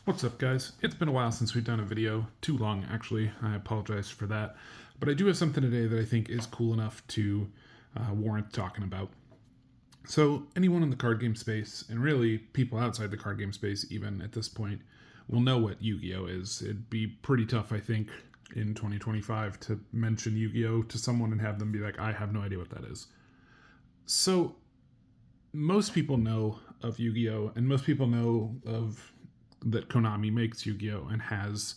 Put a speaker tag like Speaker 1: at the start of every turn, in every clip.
Speaker 1: What's up, guys? It's been a while since we've done a video. Too long, actually. I apologize for that. But I do have something today that I think is cool enough to warrant talking about. So, anyone in the card game space, and really people outside the card game space, even at this point, will know what Yu-Gi-Oh is. It'd be pretty tough, I think, in 2025 to mention Yu-Gi-Oh to someone and have them be like, I have no idea what that is. So, most people know of Yu-Gi-Oh, and most people know of that Konami makes Yu-Gi-Oh and has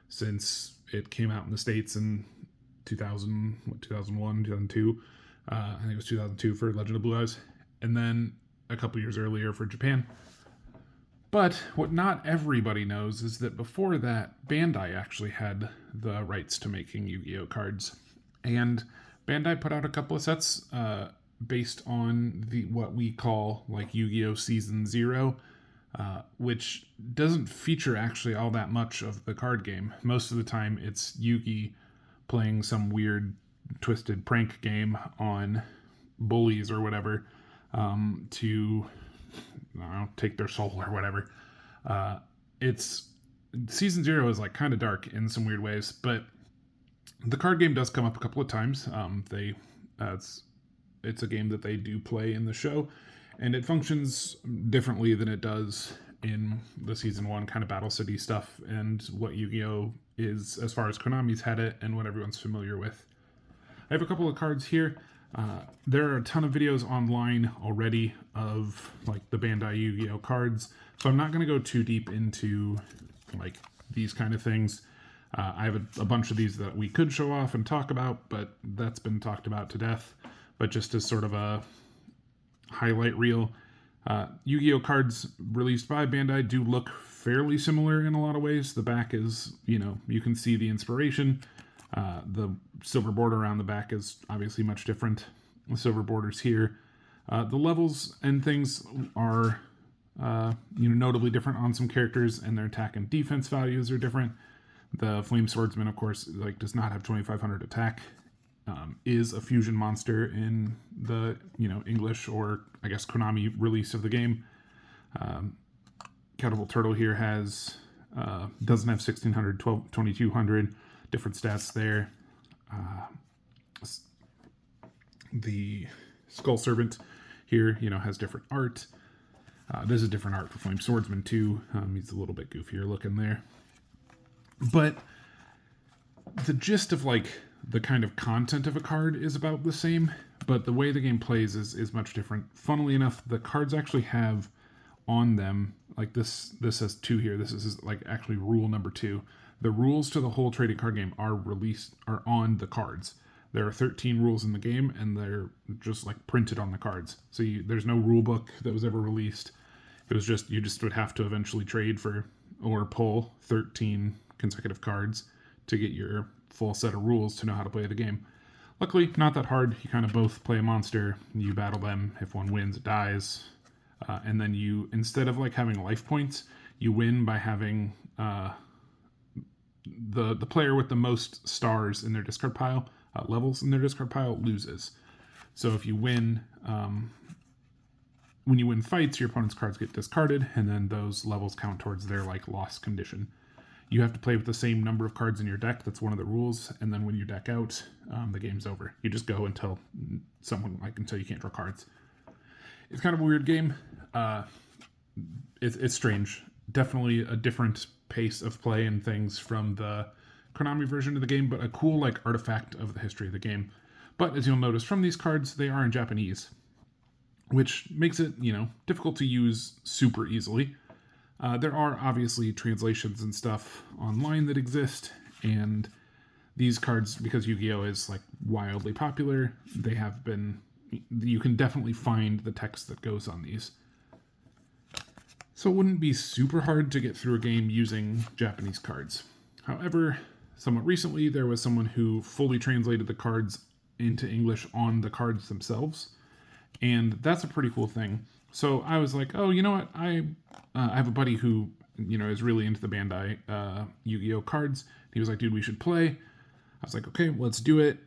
Speaker 1: since it came out in the States in 2001, 2002. I think it was 2002 for Legend of Blue Eyes, and then a couple years earlier for Japan. But what not everybody knows is that before that, Bandai actually had the rights to making Yu-Gi-Oh cards, and Bandai put out a couple of sets based on the what we call like Yu-Gi-Oh Season 0, which doesn't feature actually all that much of the card game. Most of the time, it's Yugi playing some weird, twisted prank game on bullies or whatever to, I don't know, take their soul or whatever. It's Season 0 is like kind of dark in some weird ways, but the card game does come up a couple of times. It's a game that they do play in the show, and it functions differently than it does in the Season 1 kind of Battle City stuff and what Yu-Gi-Oh! Is as far as Konami's had it and what everyone's familiar with. I have a couple of cards here. There are a ton of videos online already of like the Bandai Yu-Gi-Oh! Cards, so I'm not going to go too deep into like these kind of things. I have a bunch of these that we could show off and talk about, but that's been talked about to death. But just as sort of a highlight reel, Yu-Gi-Oh cards released by Bandai do look fairly similar in a lot of ways. The back is, you can see the inspiration. The silver border around the back is obviously much different. The silver borders here. The levels and things are, notably different on some characters, and their attack and defense values are different. The Flame Swordsman, of course, does not have 2,500 attack. Is a fusion monster in the English or I guess Konami release of the game. Catapult Turtle here doesn't have 1,600, 2,200 different stats there. The Skull Servant here has different art. This is different art for Flame Swordsman too. He's a little bit goofier looking there, but the gist of the kind of content of a card is about the same, but the way the game plays is much different. Funnily enough, the cards actually have on them, like this says 2 here. This is actually rule number 2. The rules to the whole trading card game are on the cards. There are 13 rules in the game, and they're just printed on the cards. So there's no rule book that was ever released. It was just, you just would have to eventually trade for or pull 13 consecutive cards to get your full set of rules to know how to play the game. Luckily, not that hard. You kind of both play a monster, you battle them. If one wins, it dies. And then you, instead of having life points, you win by having the player with the most stars in their discard pile, levels in their discard pile, loses. So if you win, when you win fights, your opponent's cards get discarded, and then those levels count towards their loss condition. You have to play with the same number of cards in your deck. That's one of the rules. And then when you deck out, the game's over. You just go until until you can't draw cards. It's kind of a weird game. It's strange. Definitely a different pace of play and things from the Konami version of the game, but a cool artifact of the history of the game. But as you'll notice from these cards, they are in Japanese, which makes it, difficult to use super easily. There are obviously translations and stuff online that exist, and these cards, because Yu-Gi-Oh is wildly popular, you can definitely find the text that goes on these. So it wouldn't be super hard to get through a game using Japanese cards. However, somewhat recently, there was someone who fully translated the cards into English on the cards themselves, and that's a pretty cool thing. So I was like, oh, you know what? I have a buddy who, is really into the Bandai Yu-Gi-Oh cards. He was like, dude, we should play. I was like, okay, let's do it.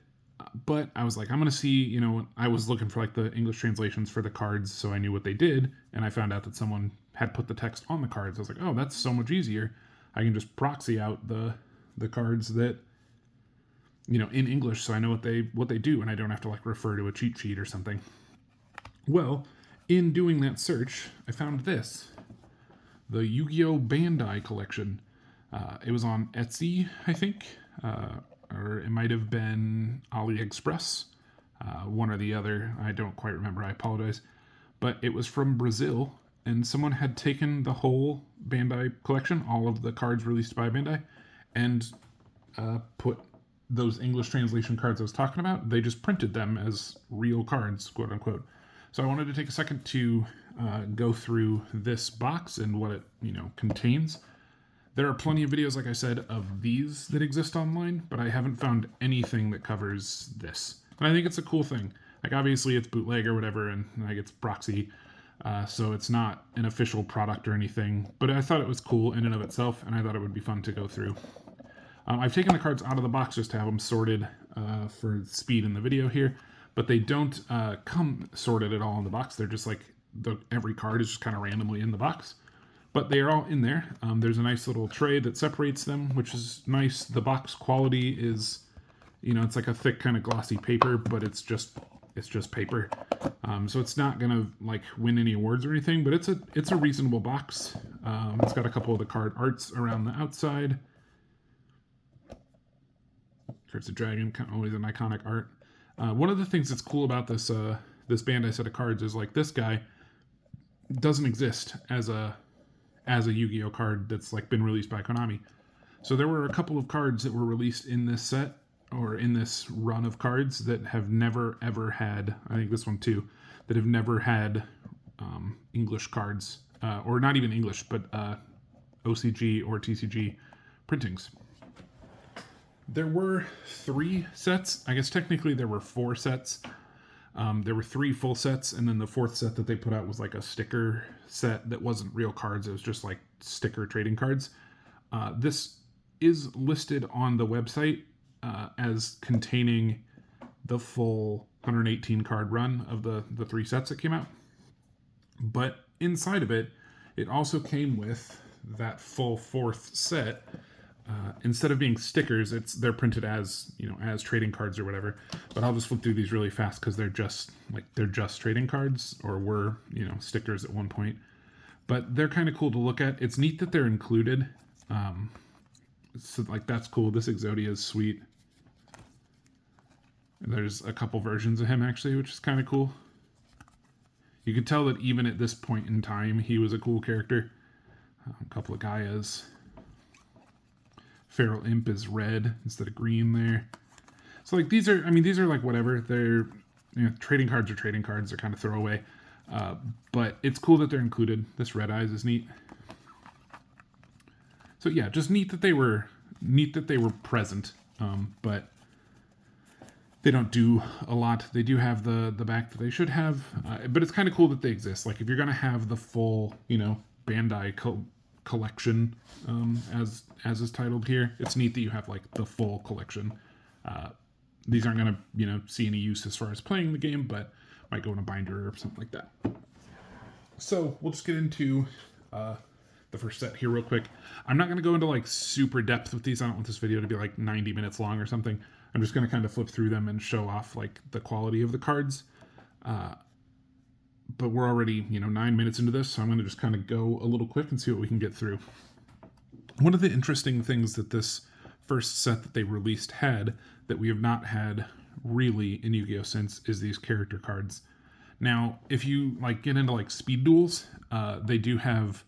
Speaker 1: But I was like, I'm going to see, I was looking for the English translations for the cards so I knew what they did. And I found out that someone had put the text on the cards. I was like, oh, that's so much easier. I can just proxy out the cards that, in English, so I know what they do, and I don't have to like refer to a cheat sheet or something. Well, in doing that search, I found this, the Yu-Gi-Oh Bandai Collection. It was on Etsy, I think, or it might have been AliExpress, one or the other. I don't quite remember. I apologize. But it was from Brazil, and someone had taken the whole Bandai collection, all of the cards released by Bandai, and put those English translation cards I was talking about. They just printed them as real cards, quote unquote. So I wanted to take a second to go through this box and what it contains. There are plenty of videos, like I said, of these that exist online, but I haven't found anything that covers this. And I think it's a cool thing. Like, obviously, it's bootleg or whatever, and like it's proxy, so it's not an official product or anything. But I thought it was cool in and of itself, and I thought it would be fun to go through. I've taken the cards out of the box just to have them sorted for speed in the video here, but they don't come sorted at all in the box. They're just like, every card is just kind of randomly in the box. But they are all in there. There's a nice little tray that separates them, which is nice. The box quality is, it's like a thick kind of glossy paper, but it's just paper. So it's not gonna like win any awards or anything, but it's a reasonable box. It's got a couple of the card arts around the outside. There's a dragon, always an iconic art. One of the things that's cool about this Bandai set of cards is like this guy doesn't exist as a Yu-Gi-Oh card that's like been released by Konami. So there were a couple of cards that were released in this set or in this run of cards that have never ever had, I think this one too, that have never had English cards, or not even English, but OCG or TCG printings. There were 3 sets. I guess technically there were 4 sets. There were 3 full sets, and then the 4th set that they put out was like a sticker set that wasn't real cards. It was just like sticker trading cards. This is listed on the website as containing the full 118 card run of the 3 sets that came out. But inside of it, it also came with that full 4th set. Instead of being stickers, they're printed as as trading cards or whatever. But I'll just flip through these really fast because they're just trading cards, or were stickers at one point. But they're kind of cool to look at. It's neat that they're included. So like that's cool. This Exodia is sweet. There's a couple versions of him actually, which is kind of cool. You can tell that even at this point in time, he was a cool character. A couple of Gaias. Feral Imp is red instead of green there. So like these are like whatever. They're trading cards are trading cards. They're kind of throwaway. But it's cool that they're included. This Red Eyes is neat. So yeah, just neat that they were present. But they don't do a lot. They do have the back that they should have. But it's kind of cool that they exist. Like if you're gonna have the full Bandai collection, as is titled here, it's neat that you have like the full collection. These aren't going to see any use as far as playing the game, but might go in a binder or something like that. So we'll just get into the first set here real quick. I'm not going to go into like super depth with these. I don't want this video to be like 90 minutes long or something. I'm just going to kind of flip through them and show off like the quality of the cards. But we're already 9 minutes into this, so I'm going to just kind of go a little quick and see what we can get through. One of the interesting things that this first set that they released had that we have not had really in Yu-Gi-Oh since is these character cards. Now, if you like get into like speed duels, they do have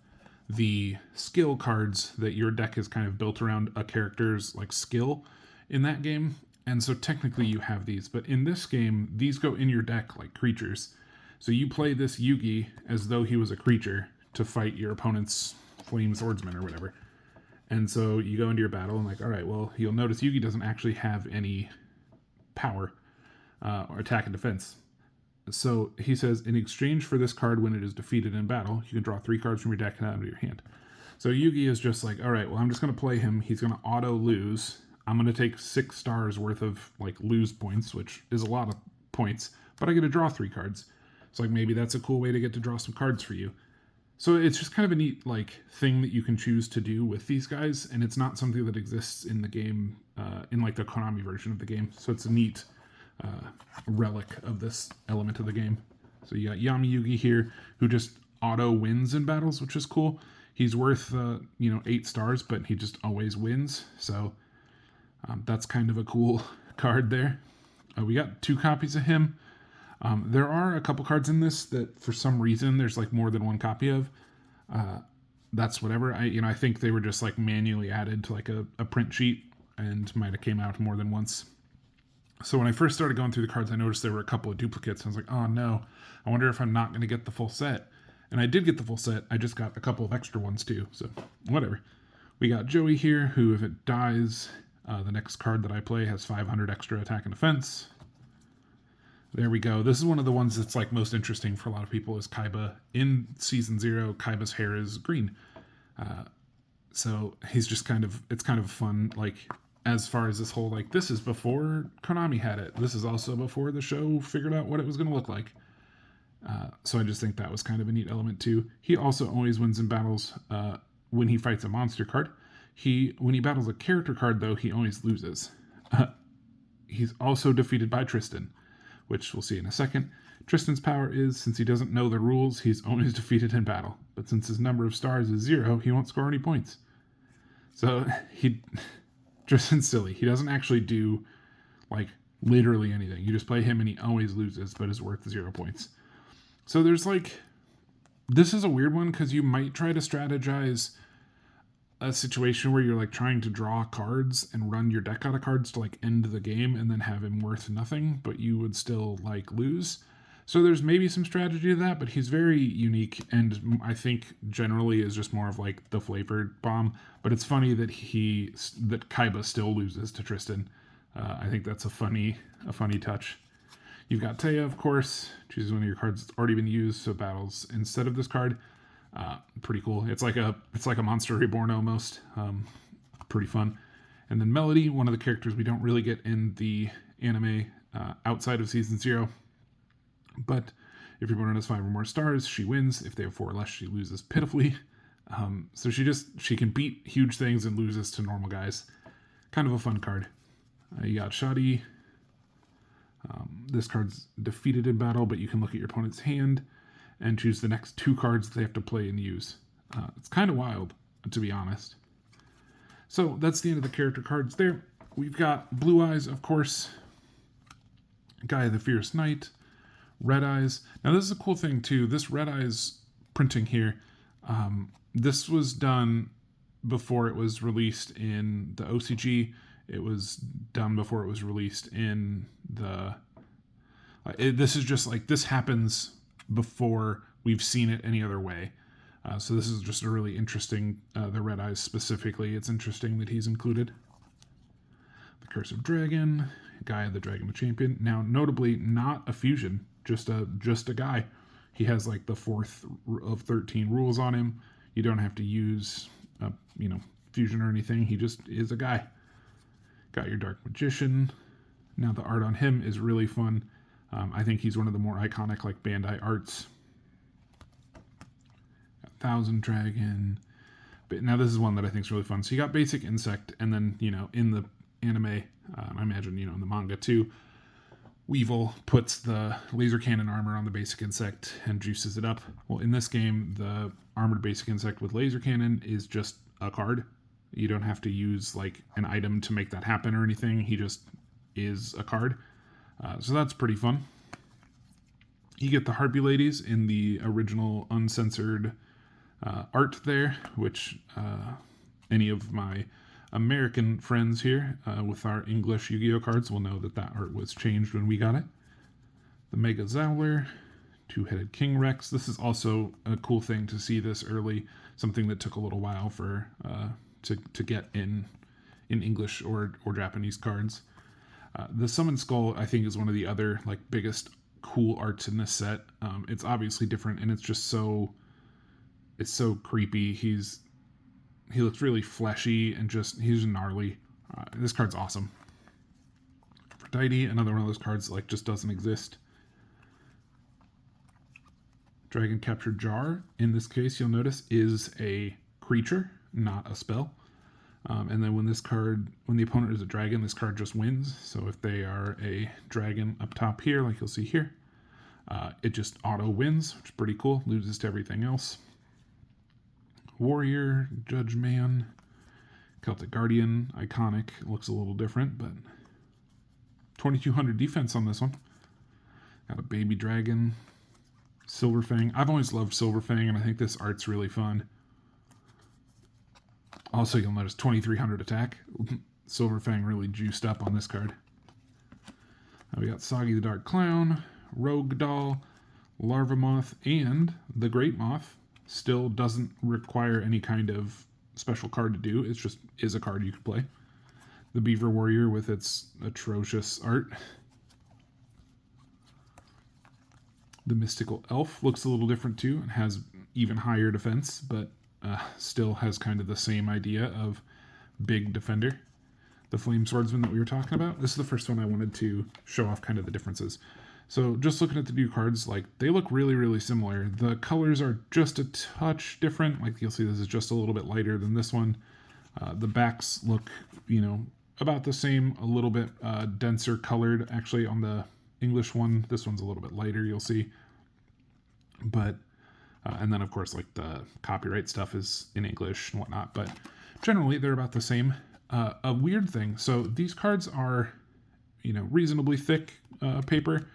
Speaker 1: the skill cards that your deck is kind of built around a character's like skill in that game. And so technically you have these, but in this game, these go in your deck like creatures. So you play this Yugi as though he was a creature to fight your opponent's Flame Swordsman or whatever. And so you go into your battle and like, all right, well, you'll notice Yugi doesn't actually have any power or attack and defense. So he says, in exchange for this card when it is defeated in battle, you can draw 3 cards from your deck and out of your hand. So Yugi is just like, all right, well, I'm just going to play him. He's going to auto lose. I'm going to take 6 stars worth of like lose points, which is a lot of points, but I get to draw 3 cards. So like maybe that's a cool way to get to draw some cards for you. So it's just kind of a neat like thing that you can choose to do with these guys, and it's not something that exists in the game, in like the Konami version of the game. So it's a neat relic of this element of the game. So you got Yami Yugi here, who just auto wins in battles, which is cool. He's worth 8 stars, but he just always wins. So that's kind of a cool card there. We got 2 copies of him. There are a couple cards in this that for some reason there's like more than 1 copy of. That's whatever. I think they were just like manually added to like a print sheet and might have came out more than once. So when I first started going through the cards, I noticed there were a couple of duplicates. I was like, oh no, I wonder if I'm not going to get the full set. And I did get the full set. I just got a couple of extra ones too. So whatever. We got Joey here, who if it dies, the next card that I play has 500 extra attack and defense. There we go. This is one of the ones that's like most interesting for a lot of people is Kaiba. In Season 0, Kaiba's hair is green. So he's just it's kind of fun, like, as far as this whole, like, this is before Konami had it. This is also before the show figured out what it was going to look like. So I just think that was kind of a neat element, too. He also always wins in battles when he fights a monster card. When he battles a character card, though, he always loses. He's also defeated by Tristan, which we'll see in a second. Tristan's power is, since he doesn't know the rules, he's always defeated in battle. But since his number of stars is 0, he won't score any points. So Tristan's silly. He doesn't actually do, like, literally anything. You just play him and he always loses, but is worth 0 points. So there's, like, this is a weird one because you might try to strategize a situation where you're, like, trying to draw cards and run your deck out of cards to, like, end the game and then have him worth nothing, but you would still, like, lose. So there's maybe some strategy to that, but he's very unique and I think generally is just more of like the flavored bomb. But it's funny that Kaiba still loses to Tristan. I think that's a funny touch. You've got Taya, of course. Chooses one of your cards that's already been used, so battles instead of this card. Pretty cool. It's like a Monster Reborn almost. Pretty fun. And then Melody, one of the characters we don't really get in the anime outside of Season 0. But if your opponent has 5 or more stars, she wins. If they have 4 or less, she loses pitifully. So she can beat huge things and loses to normal guys. Kind of a fun card. You got Shadi. This card's defeated in battle, but you can look at your opponent's hand and choose the next 2 cards they have to play and use. It's kind of wild, to be honest. So that's the end of the character cards there. We've got Blue Eyes, of course. Guy the Fierce Knight. Red Eyes. Now this is a cool thing too. This Red Eyes printing here, this was done before it was released in the OCG. It was done before it was released in the... this is just like, this happens before we've seen it any other way. So this is just a really interesting, the Red Eyes specifically, it's interesting that he's included. The Curse of Dragon, Gaia the Dragon Champion. Now, notably, not a fusion. Just a guy. He has like the 4th of 13 rules on him. You don't have to use, fusion or anything. He just is a guy. Got your Dark Magician. Now the art on him is really fun. I think he's one of the more iconic like Bandai arts. Got Thousand Dragon. But now this is one that I think is really fun. So you got Basic Insect, and then in the anime, I imagine in the manga too. Weevil puts the laser cannon armor on the basic insect and juices it up. Well, in this game, the armored basic insect with laser cannon is just a card. You don't have to use like an item to make that happen or anything. He just is a card. So that's pretty fun. You get the Harpy Ladies in the original uncensored art there, which any of my American friends here with our English Yu-Gi-Oh cards will know that art was changed when we got it. The Mega Zowler, 2-headed King Rex. This is also a cool thing to see this early. Something that took a little while for to get in English or Japanese cards. The Summon Skull, I think, is one of the other like biggest cool arts in this set. It's obviously different, and it's just it's so creepy. He looks really fleshy and he's gnarly. This card's awesome. Aphrodite, another one of those cards like just doesn't exist. Dragon Capture Jar, in this case, you'll notice, is a creature, not a spell. And then when the opponent is a dragon, this card just wins. So if they are a dragon up top here, like you'll see here, it just auto wins, which is pretty cool. Loses to everything else. Warrior, Judge Man, Celtic Guardian, iconic. Looks a little different, but 2200 defense on this one. Got a baby dragon, Silverfang. I've always loved Silverfang, and I think this art's really fun. Also, you'll notice 2300 attack. Silverfang really juiced up on this card. We got Soggy the Dark Clown, Rogue Doll, Larva Moth, and the Great Moth. Still doesn't require any kind of special card to do. It's just is a card you could play. The Beaver Warrior with its atrocious art. The Mystical Elf looks a little different too and has even higher defense, but still has kind of the same idea of big defender. The Flame Swordsman that we were talking about, this is the first one I wanted to show off kind of the differences. So just looking at the new cards, like they look really, really similar. The colors are just a touch different. Like you'll see this is just a little bit lighter than this one. The backs look, about the same, a little bit denser colored actually on the English one. This one's a little bit lighter, you'll see. But and then of course like the copyright stuff is in English and whatnot, but generally they're about the same. A weird thing, so these cards are reasonably thick paper.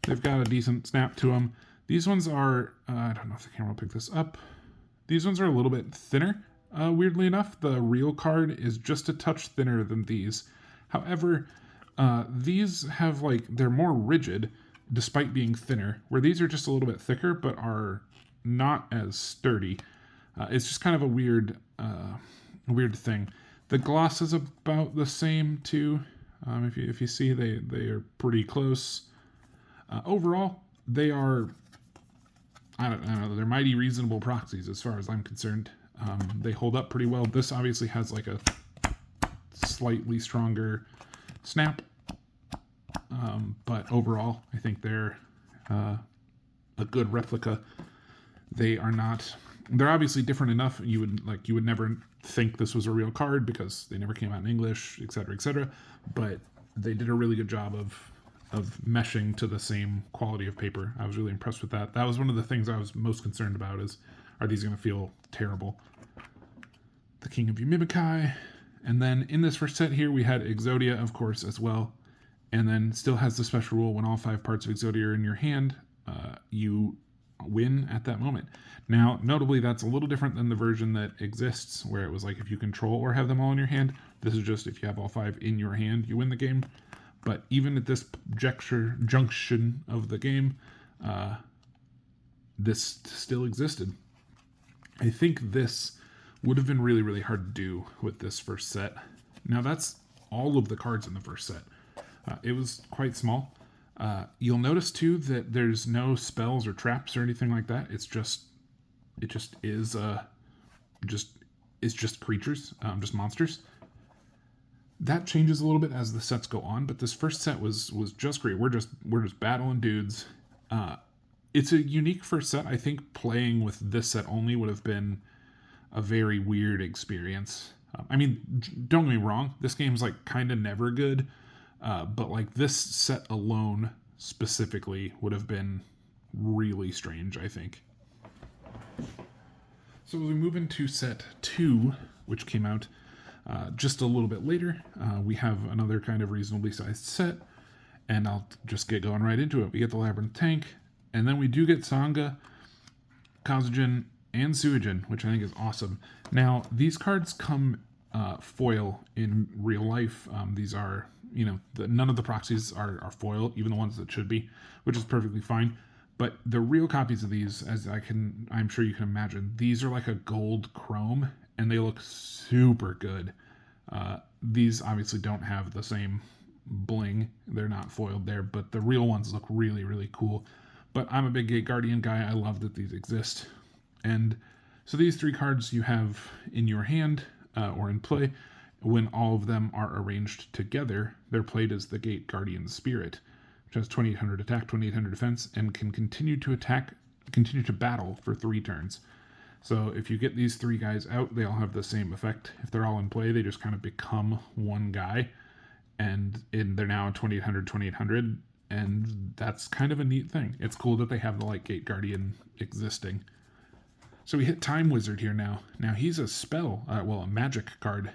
Speaker 1: They've got a decent snap to them. These ones are I don't know if the camera will pick this up. These ones are a little bit thinner, weirdly enough. The real card is just a touch thinner than these. However, these have they're more rigid despite being thinner, where these are just a little bit thicker but are not as sturdy. It's just kind of a weird thing. The gloss is about the same too. If you see, they are pretty close. Overall, they are I don't know, they're mighty reasonable proxies as far as I'm concerned. They hold up pretty well. This obviously has like a slightly stronger snap, but overall, I think they're a good replica. They're obviously different enough. You would never think this was a real card because they never came out in English, etc., but they did a really good job of meshing to the same quality of paper. I was really impressed with that. That was one of the things I was most concerned about is, are these going to feel terrible? The King of Yumimikai. And then in this first set here, we had Exodia, of course, as well. And then still has the special rule, when all 5 parts of Exodia are in your hand, you win at that moment. Now, notably, that's a little different than the version that exists, where it was like if you control or have them all in your hand. This is just if you have all 5 in your hand, you win the game. But even at this junction of the game, this still existed. I think this would have been really, really hard to do with this first set. Now, that's all of the cards in the first set. It was quite small. You'll notice, too, that there's no spells or traps or anything like that. It just is just creatures, just monsters. That changes a little bit as the sets go on, but this first set was just great. We're just battling dudes. It's a unique first set. I think playing with this set only would have been a very weird experience. Don't get me wrong, this game's kind of never good, but this set alone specifically would have been really strange, I think. So as we move into set 2, which came out just a little bit later, we have another kind of reasonably sized set, and I'll just get going right into it. We get the Labyrinth Tank, and then we do get Sanga, Kazujin, and Suijin, which I think is awesome. Now, these cards come foil in real life. These are, none of the proxies are foil, even the ones that should be, which is perfectly fine. But the real copies of these, I'm sure you can imagine, these are like a gold chrome, and they look super good. These obviously don't have the same bling. They're not foiled there, but the real ones look really, really cool. But I'm a big Gate Guardian guy. I love that these exist. And so these 3 cards you have in your hand or in play. When all of them are arranged together, they're played as the Gate Guardian Spirit, which has 2800 attack, 2800 defense, and can continue to attack continue to battle for 3 turns. So if you get these 3 guys out, they all have the same effect. If they're all in play, they just kind of become one guy, and they're now 2800, 2800, and that's kind of a neat thing. It's cool that they have the Lightgate Guardian existing. So we hit Time Wizard here now. Now he's a spell, a magic card,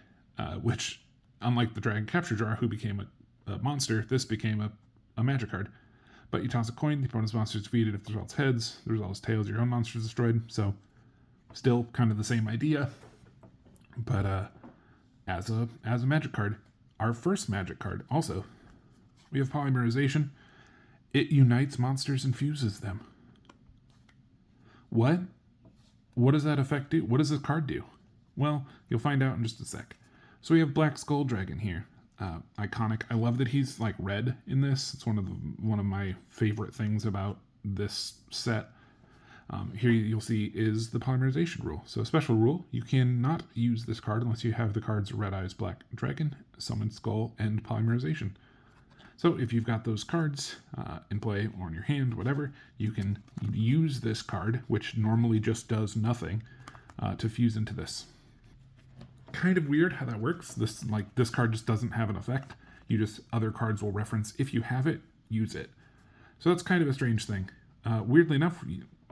Speaker 1: which, unlike the Dragon Capture Jar, who became a monster, this became a magic card. But you toss a coin, the opponent's monster is defeated. If the result's heads, the result's tails, your own monster is destroyed. So still kind of the same idea, but as a magic card. Our first magic card also. We have Polymerization. It unites monsters and fuses them. What? What does that effect do? What does this card do? Well, you'll find out in just a sec. So we have Black Skull Dragon here. Iconic. I love that he's like red in this. It's one of my favorite things about this set. Here you'll see is the Polymerization rule. So a special rule, you cannot use this card unless you have the cards Red Eyes Black Dragon, Summon Skull, and Polymerization. So if you've got those cards in play or in your hand, whatever, you can use this card, which normally just does nothing, to fuse into this. Kind of weird how that works. This card just doesn't have an effect. Other cards will reference, if you have it, use it. So that's kind of a strange thing. Weirdly enough,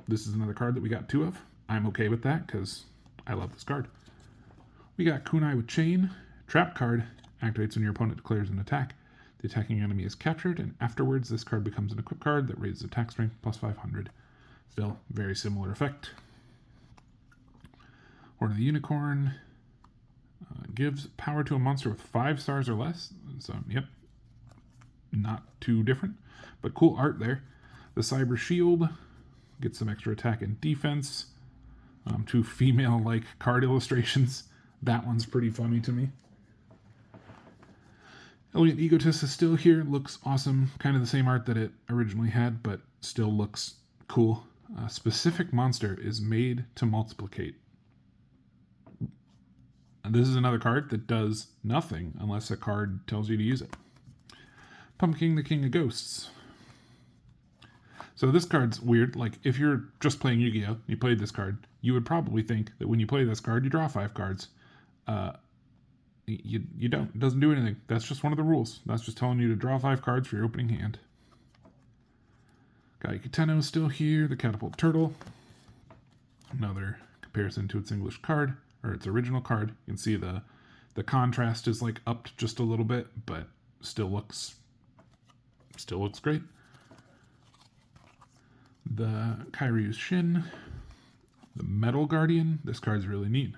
Speaker 1: this is another card that we got 2 of. I'm okay with that because I love this card. We got Kunai with Chain. Trap card activates when your opponent declares an attack. The attacking enemy is captured, and afterwards this card becomes an equip card that raises attack strength plus 500. Still, very similar effect. Horde of the Unicorn gives power to a monster with 5 stars or less. So, yep, not too different, but cool art there. The Cyber Shield gets some extra attack and defense. 2 female-like card illustrations. That one's pretty funny to me. Elegant Egotist is still here. Looks awesome. Kind of the same art that it originally had, but still looks cool. Specific monster is made to multiplicate. And this is another card that does nothing unless a card tells you to use it. Pumpkin, the King of Ghosts. So this card's weird. Like, if you're just playing Yu-Gi-Oh! You played this card, you would probably think that when you play this card, you draw 5 cards. You don't. It doesn't do anything. That's just one of the rules. That's just telling you to draw 5 cards for your opening hand. Gaikiteno is still here. The Catapult Turtle. Another comparison to its English card, or its original card. You can see the contrast is like upped just a little bit, but still looks great. The Kairyu's Shin. The Metal Guardian. This card's really neat.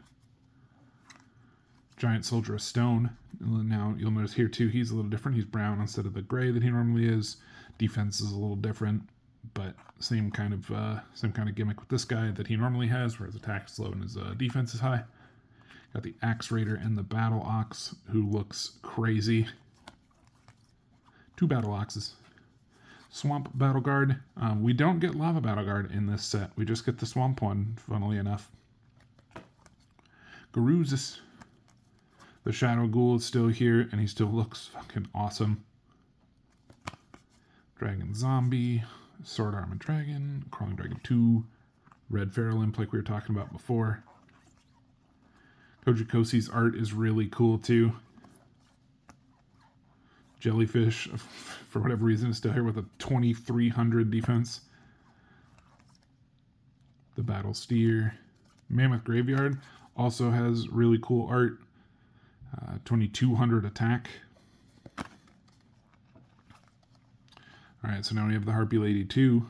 Speaker 1: Giant Soldier of Stone. Now you'll notice here too, he's a little different. He's brown instead of the gray that he normally is. Defense is a little different, but same kind of gimmick with this guy that he normally has, where his attack's low and his defense is high. Got the Axe Raider and the Battle Ox, who looks crazy. 2 Battle Oxes. Swamp Battle Guard. We don't get Lava Battle Guard in this set. We just get the Swamp one, funnily enough. Garuzis. The Shadow Ghoul is still here, and he still looks fucking awesome. Dragon Zombie. Sword Arm and Dragon. Crawling Dragon 2. Red Feral Imp, like we were talking about before. Kojikosi's art is really cool, too. Jellyfish, for whatever reason, is still here with a 2300 defense. The Battle Steer. Mammoth Graveyard also has really cool art. 2200 attack. Alright, so now we have the Harpy Lady 2.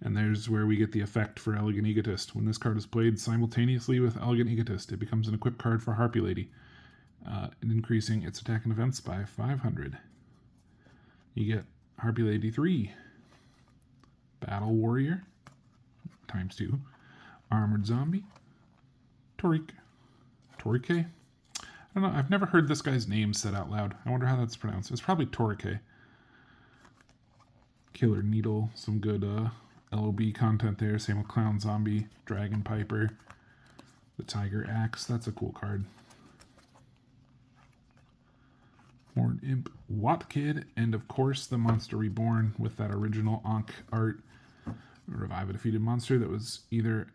Speaker 1: And there's where we get the effect for Elegant Egotist. When this card is played simultaneously with Elegant Egotist, it becomes an equipped card for Harpy Lady, increasing its attack and defense by 500. You get Harpy Lady 3. Battle Warrior, times 2. Armored Zombie. Torike. I don't know, I've never heard this guy's name said out loud. I wonder how that's pronounced. It's probably Torike. Killer Needle, some good LOB content there. Same with Clown Zombie, Dragon Piper, the Tiger Axe. That's a cool card. Horn Imp Watt Kid, and of course the Monster Reborn with that original Ankh art. Revive a defeated monster that was either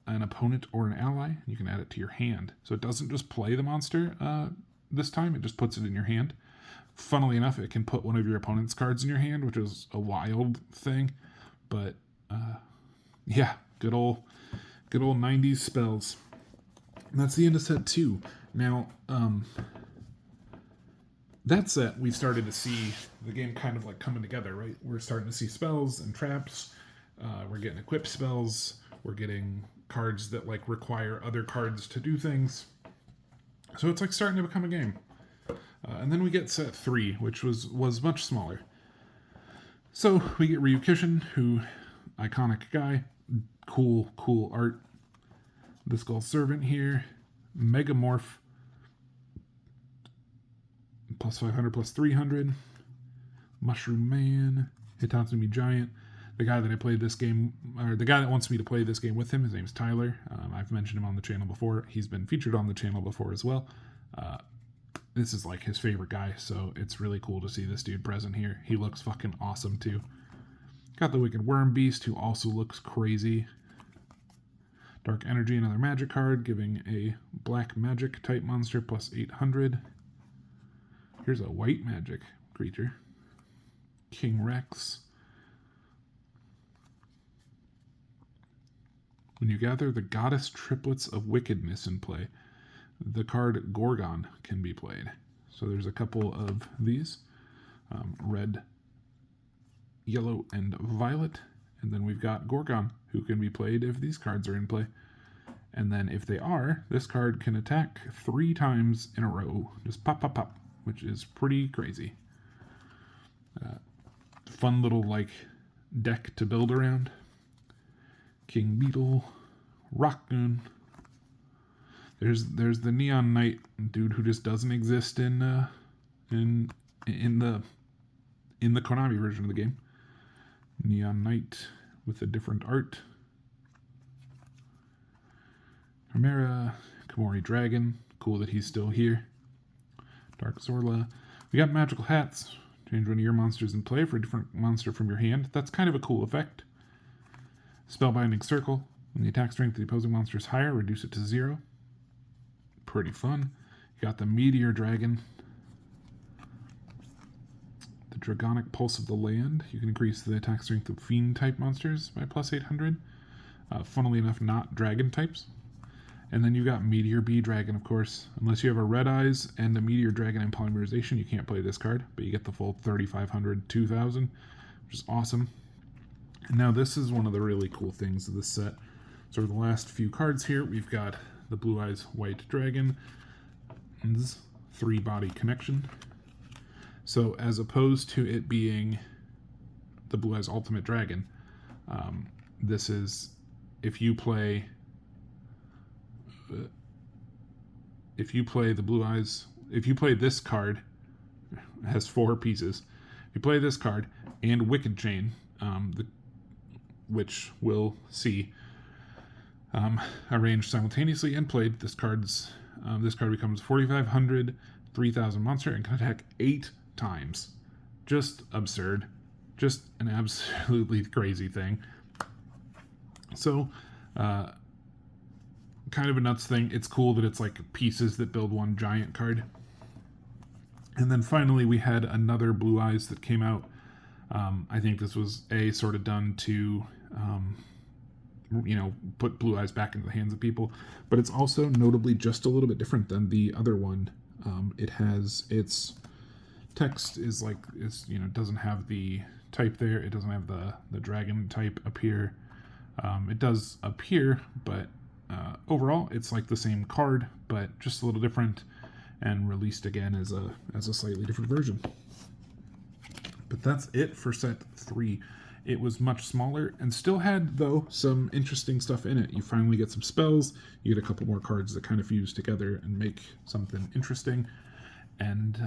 Speaker 1: an opponent or an ally. You can add it to your hand. So it doesn't just play the monster this time, it just puts it in your hand. Funnily enough, it can put one of your opponent's cards in your hand, which is a wild thing. But yeah, good old 90s spells. And that's the end of set 2. Now, that set, we've started to see the game kind of like coming together, right? We're starting to see spells and traps. We're getting equipped spells. We're getting cards that like require other cards to do things. So it's like starting to become a game. And then we get set 3, which was much smaller. So we get Ryukishin, who, iconic guy, cool art. The Skull Servant here, Megamorph, plus 500, plus 300, Mushroom Man, Hitatsumi Giant. The guy that I played this game, or the guy that wants me to play this game with him, his name's Tyler. I've mentioned him on the channel before. He's been featured on the channel before as well. This is like his favorite guy, so it's really cool to see this dude present here. He looks fucking awesome too. Got the Wicked Worm Beast, who also looks crazy. Dark Energy, another magic card, giving a black magic type monster plus 800. Here's a white magic creature. King Rex. When you gather the Goddess Triplets of Wickedness in play, the card Gorgon can be played. So there's a couple of these. Red, yellow, and violet. And then we've got Gorgon, who can be played if these cards are in play. And then if they are, this card can attack 3 times in a row. Just pop, pop, pop, which is pretty crazy. Fun little, like, deck to build around. King Beetle, Rockgoon. There's the Neon Knight dude who just doesn't exist in the Konami version of the game. Neon Knight with a different art. Chimera, Komori Dragon. Cool that he's still here. Dark Zorla. We got magical hats. Change one of your monsters in play for a different monster from your hand. That's kind of a cool effect. Spellbinding Circle. When the attack strength of the opposing monster is higher, reduce it to 0. Pretty fun. You got the Meteor Dragon. The Dragonic Pulse of the Land. You can increase the attack strength of Fiend-type monsters by plus 800. Funnily enough, not Dragon types. And then you got Meteor Bee Dragon, of course. Unless you have a Red Eyes and a Meteor Dragon in Polymerization, you can't play this card. But you get the full 3,500, 2,000, which is awesome. And now this is one of the really cool things of this set. So for the last few cards here, we've got the Blue Eyes White Dragon, and 3-body connection. So as opposed to it being the Blue Eyes Ultimate Dragon, this is if you play the Blue Eyes, if you play this card, it has 4 pieces. If you play this card and Wicked Chain, which we'll see arranged simultaneously and played, this card becomes 4,500, 3,000 monster and can attack 8 times. Just absurd. Just an absolutely crazy thing. So, kind of a nuts thing. It's cool that it's like pieces that build one giant card. And then finally we had another Blue Eyes that came out. I think this was sort of done to put Blue Eyes back into the hands of people, but it's also notably just a little bit different than the other one. It has its text is like doesn't have the type there. It doesn't have the dragon type appear. It does appear, but overall it's like the same card, but just a little different, and released again as a slightly different version. But that's it for set 3. It was much smaller and still had, though, some interesting stuff in it. You finally get some spells, you get a couple more cards that kind of fuse together and make something interesting. And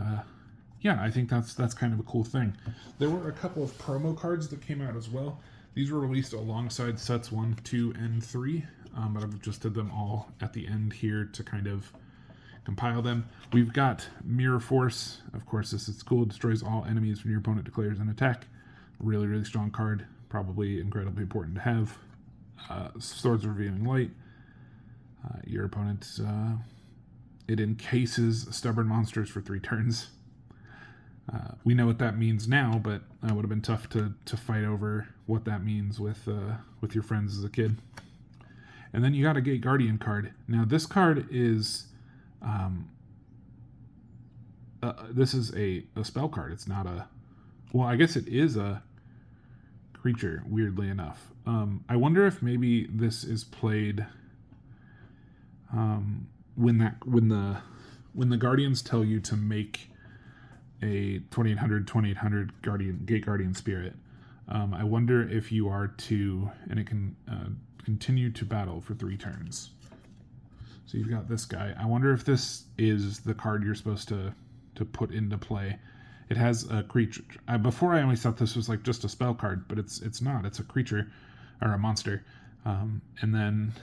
Speaker 1: yeah, I think that's kind of a cool thing. There were a couple of promo cards that came out as well. These were released alongside sets 1, 2, and 3, but I've just did them all at the end here to kind of compile them. We've got Mirror Force. Of course, this is cool. It destroys all enemies when your opponent declares an attack. Really, really strong card. Probably incredibly important to have. Swords Revealing Light. Your opponent, it encases stubborn monsters for 3 turns. We know what that means now, but it would have been tough to fight over what that means with your friends as a kid. And then you got a Gate Guardian card. Now this card is, this is a spell card. It's not a, well, I guess it is a creature, weirdly enough. I wonder if maybe this is played when the Guardians tell you to make a 2800 Gate Guardian Spirit. I wonder if you are to, and it can continue to battle for 3 turns. So you've got this guy. I wonder if this is the card you're supposed to put into play. It has a creature. Before I always thought this was like just a spell card, but it's not. It's a creature or a monster. And then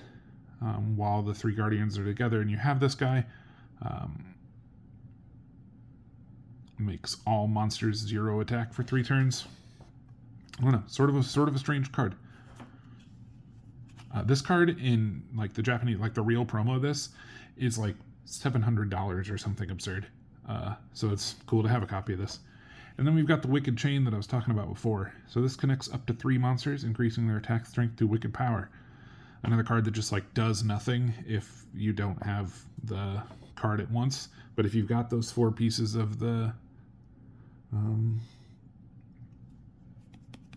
Speaker 1: while the 3 Guardians are together, and you have this guy, makes all monsters 0 attack for 3 turns. I don't know, sort of a strange card. This card in like the Japanese, like the real promo of this, is like $700 or something absurd. So it's cool to have a copy of this. And then we've got the Wicked Chain that I was talking about before. So this connects up to 3 monsters, increasing their attack strength through Wicked Power. Another card that just like does nothing if you don't have the card at once. But if you've got those 4 pieces of the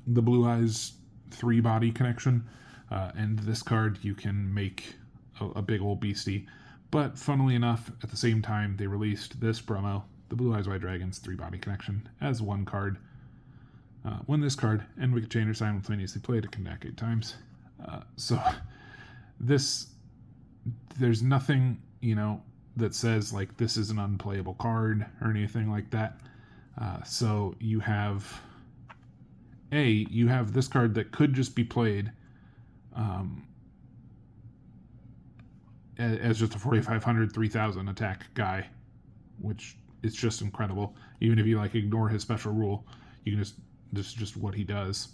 Speaker 1: Blue Eyes 3-body connection, and this card, you can make a big old beastie. But funnily enough, at the same time, they released this promo, the Blue Eyes White Dragons 3-body connection, as 1 card. When this card and Wicked Chain are simultaneously played, it can attack 8 times. So there's nothing, that says like this is an unplayable card or anything like that. So you have this card that could just be played as just a 4,500, 3,000 attack guy, which is just incredible. Even if you like ignore his special rule, you can just what he does.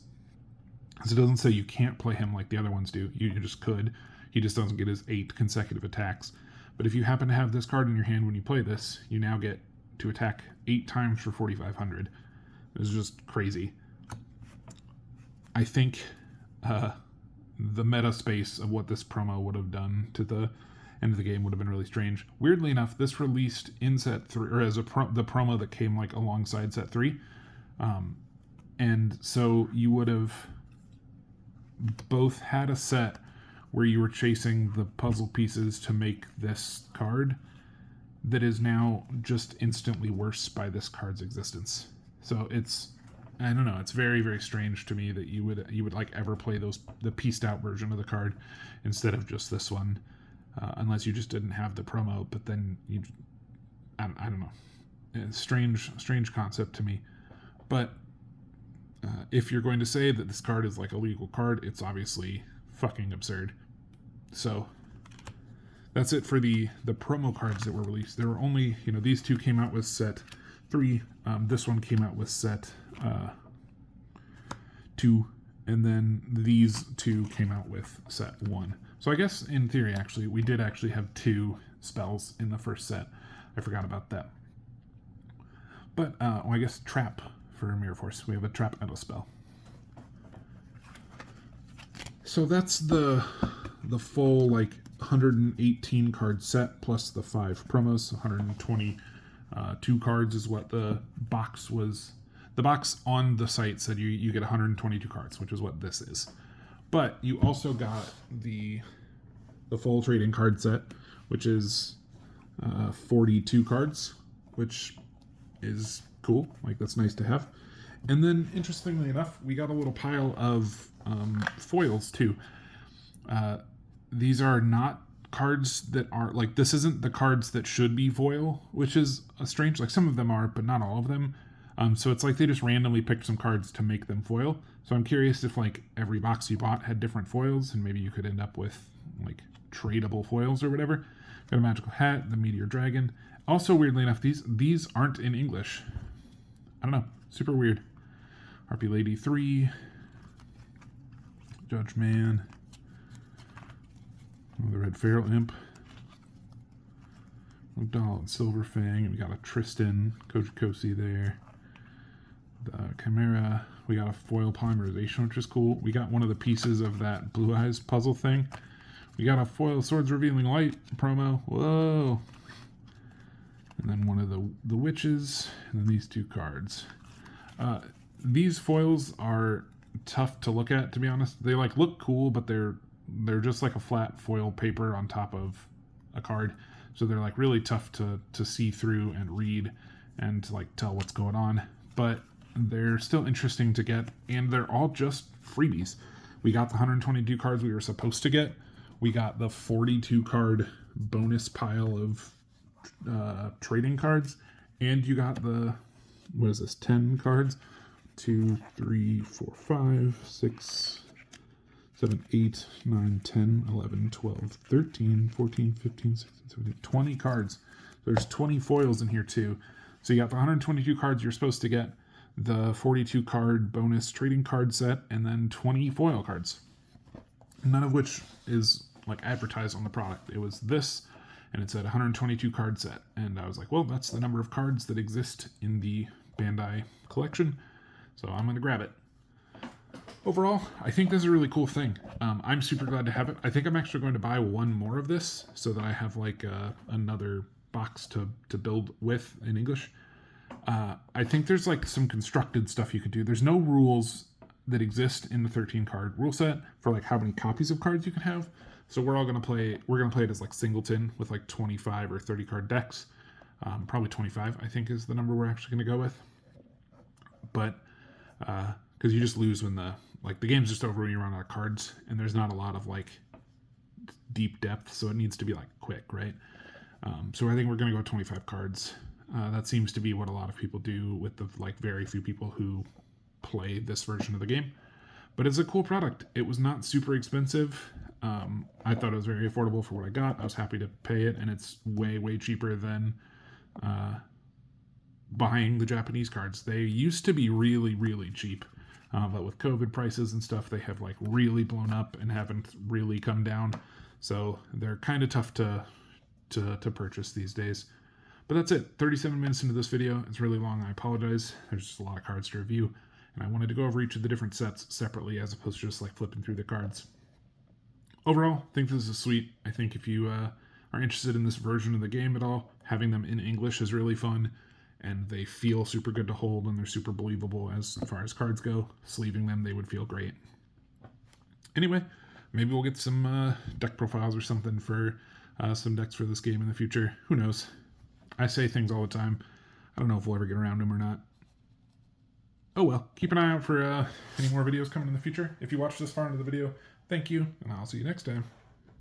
Speaker 1: So it doesn't say you can't play him like the other ones do. You just could. He just doesn't get his 8 consecutive attacks. But if you happen to have this card in your hand when you play this, you now get to attack 8 times for 4,500. It's just crazy. I think the meta space of what this promo would have done to the end of the game would have been really strange. Weirdly enough, this released in set 3, or as the promo that came like alongside set 3. And so you would have both had a set where you were chasing the puzzle pieces to make this card that is now just instantly worse by this card's existence. So it's, I don't know, it's very, very strange to me that you would like ever play the pieced out version of the card instead of just this one, unless you just didn't have the promo. But then I don't know, it's strange concept to me. But if you're going to say that this card is like a legal card, it's obviously fucking absurd. So that's it for the promo cards that were released. There were only, these 2 came out with set 3. This one came out with set 2, and then these 2 came out with set 1. So I guess in theory, actually, we did actually have 2 spells in the first set. I forgot about that. But I guess trap for Mirror Force. We have a trap and a spell. So that's the full 118 card set plus the 5 promos. 122 cards is what the box was. The box on the site said you get 122 cards, which is what this is. But you also got the full trading card set, which is 42 cards, which is cool. That's nice to have. And then, interestingly enough, we got a little pile of foils too. These are not cards that are this isn't the cards that should be foil, which is a strange. Some of them are, but not all of them. So it's they just randomly picked some cards to make them foil. So I'm curious if every box you bought had different foils, and maybe you could end up with tradable foils or whatever. Got a magical hat, the meteor dragon. Also, weirdly enough, these aren't in English. I don't know. Super weird. Harpy Lady 3. Judge Man. Oh, the Red Feral Imp. Doll and Silver Fang. We got a Tristan, Kojikosi there. The Chimera. We got a foil polymerization, which is cool. We got one of the pieces of that Blue Eyes puzzle thing. We got a foil Swords Revealing Light promo. Whoa! And then one of the witches, and then these 2 cards. These foils are tough to look at, to be honest. They like look cool, but they're just like a flat foil paper on top of a card. So they're like really tough to see through and read and to like tell what's going on. But they're still interesting to get, and they're all just freebies. We got the 122 cards we were supposed to get. We got the 42 card bonus pile of trading cards, and you got the, what is this, 10 cards? 2, 3, 4, 5, 6, 7, 8, 9, 10, 11, 12, 13, 14, 15, 16, 17, 20 cards. There's 20 foils in here too. So you got the 122 cards you're supposed to get, the 42 card bonus trading card set, and then 20 foil cards. None of which is like advertised on the product. It was this, and it said 122 card set. And I was like, well, that's the number of cards that exist in the Bandai collection. So I'm going to grab it. Overall, I think this is a really cool thing. I'm super glad to have it. I think I'm actually going to buy one more of this so that I have like another box to build with in English. I think there's like some constructed stuff you could do. There's no rules that exist in the 13 card rule set for like how many copies of cards you can have. So we're going to play it as like singleton with like 25 or 30 card decks. Probably 25, I think, is the number we're actually going to go with. But because you just lose when the game's just over when you run out of cards, and there's not a lot of like deep depth, so it needs to be like quick, right? So I think we're going to go 25 cards. That seems to be what a lot of people do with the like very few people who play this version of the game. But it's a cool product. It was not super expensive. I thought it was very affordable for what I got. I was happy to pay it, and it's way, way cheaper than buying the Japanese cards. They used to be really, really cheap. But with COVID prices and stuff, they have like really blown up and haven't really come down. So they're kind of tough to purchase these days. But that's it. 37 minutes into this video. It's really long. I apologize. There's just a lot of cards to review. And I wanted to go over each of the different sets separately as opposed to just like flipping through the cards. Overall, I think this is sweet. I think if you are interested in this version of the game at all, having them in English is really fun. And they feel super good to hold, and they're super believable as far as cards go. Sleeving them, they would feel great. Anyway, maybe we'll get some deck profiles or something for some decks for this game in the future. Who knows? I say things all the time. I don't know if we'll ever get around them or not. Oh well, keep an eye out for any more videos coming in the future. If you watched this far into the video, thank you, and I'll see you next time.